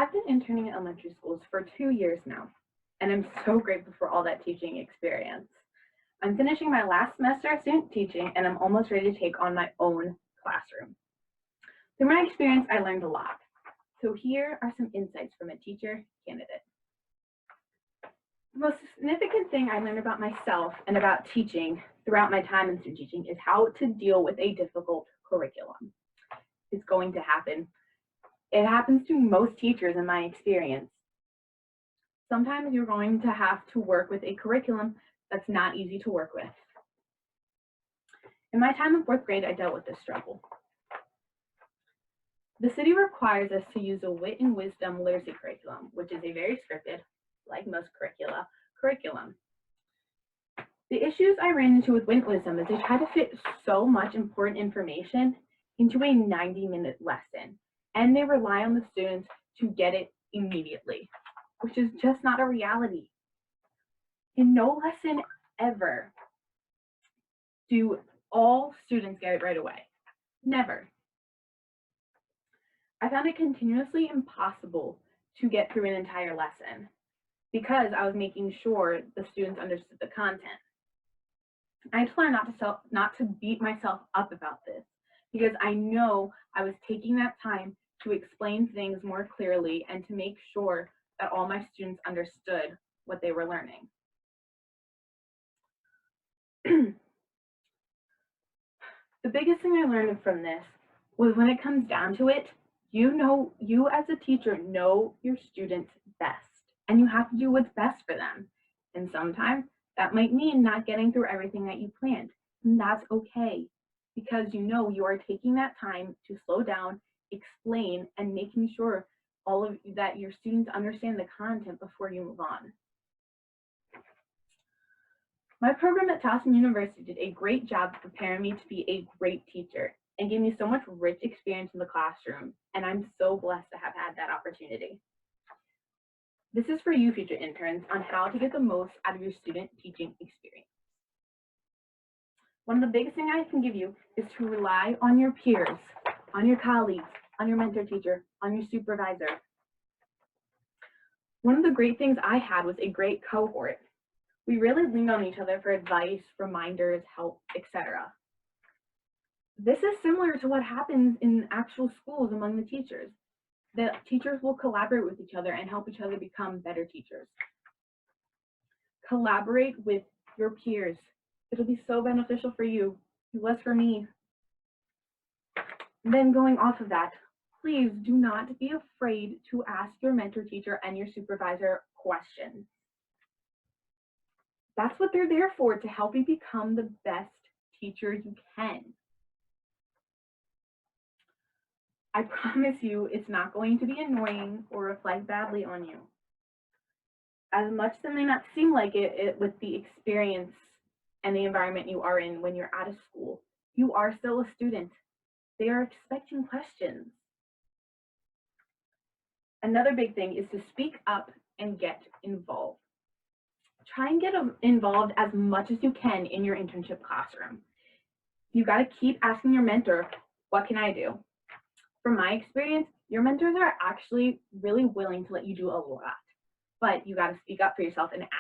I've been interning in elementary schools for 2 years now, and I'm so grateful for all that teaching experience. I'm finishing my last semester of student teaching, and I'm almost ready to take on my own classroom. Through my experience, I learned a lot. So here are some insights from a teacher candidate. The most significant thing I learned about myself and about teaching throughout my time in student teaching is how to deal with a difficult curriculum. It's going to happen. It happens to most teachers in my experience. Sometimes you're going to have to work with a curriculum that's not easy to work with. In my time in fourth grade, I dealt with this struggle. The city requires us to use a wit and wisdom literacy curriculum, which is a very scripted, like most curriculum. The issues I ran into with wit and wisdom is they try to fit so much important information into a 90-minute lesson, and they rely on the students to get it immediately, which is just not a reality. In no lesson ever do all students get it right away. Never. I found it continuously impossible to get through an entire lesson because I was making sure the students understood the content. I had to learn not to beat myself up about this because I know I was taking that time to explain things more clearly and to make sure that all my students understood what they were learning. The biggest thing I learned from this was when it comes down to it, you as a teacher know your students best, and you have to do what's best for them. And sometimes that might mean not getting through everything that you planned, and that's okay, because you know you are taking that time to slow down, explain, and making sure that your students understand the content before you move on. My program at Towson University did a great job preparing me to be a great teacher and gave me so much rich experience in the classroom, and I'm so blessed to have had that opportunity. This is for you, future interns, on how to get the most out of your student teaching experience. One of the biggest things I can give you is to rely on your peers, on your colleagues, on your mentor teacher, on your supervisor. One of the great things I had was a great cohort. We really leaned on each other for advice, reminders, help, etc. This is similar to what happens in actual schools among the teachers. The teachers will collaborate with each other and help each other become better teachers. Collaborate with your peers. It'll be so beneficial for you. It was for me. Then going off of that, please do not be afraid to ask your mentor teacher and your supervisor questions. That's what they're there for, to help you become the best teacher you can. I promise you it's not going to be annoying or reflect badly on you. As much as it may not seem like it with the experience and the environment you are in when you're out of school, you are still a student. They are expecting questions. Another big thing is to speak up and get involved. Try and get involved as much as you can in your internship classroom. You got to keep asking your mentor, what can I do? From my experience, your mentors are actually really willing to let you do a lot, but you got to speak up for yourself and ask.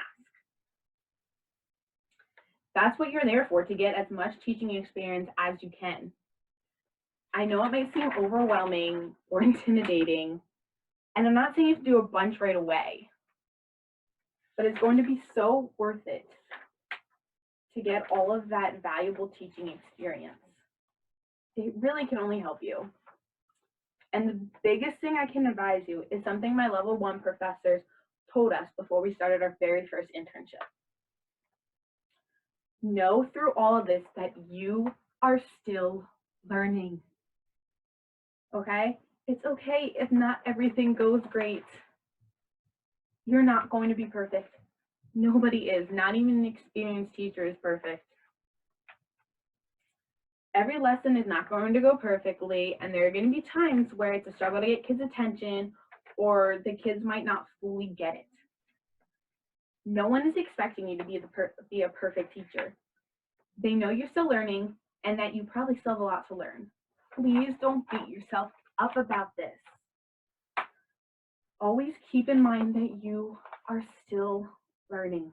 That's what you're there for, to get as much teaching experience as you can. I know it may seem overwhelming or intimidating, and I'm not saying you have to do a bunch right away, but it's going to be so worth it to get all of that valuable teaching experience. It really can only help you. And the biggest thing I can advise you is something my level 1 professors told us before we started our very first internship. Know through all of this that you are still learning. Okay? It's okay if not everything goes great. You're not going to be perfect. Nobody is. Not even an experienced teacher is perfect. Every lesson is not going to go perfectly, and there are going to be times where it's a struggle to get kids' attention, or the kids might not fully get it. No one is expecting you to be a perfect teacher. They know you're still learning and that you probably still have a lot to learn. Please don't beat yourself up about this. always keep in mind that you are still learning.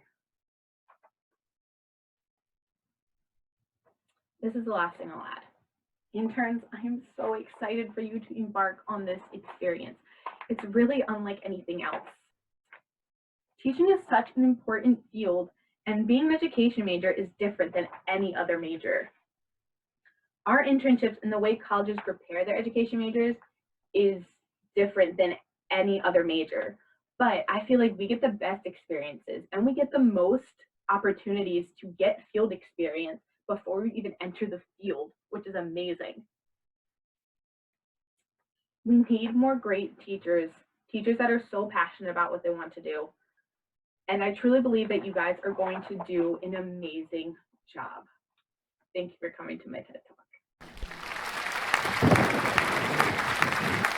This is the last thing I'll add. Interns, I am so excited for you to embark on this experience. It's really unlike anything else. Teaching is such an important field, and being an education major is different than any other major. Our internships and the way colleges prepare their education majors is different than any other major. But I feel like we get the best experiences and we get the most opportunities to get field experience before we even enter the field, which is amazing. We need more great teachers, teachers that are so passionate about what they want to do. And I truly believe that you guys are going to do an amazing job. Thank you for coming to my TED Talk.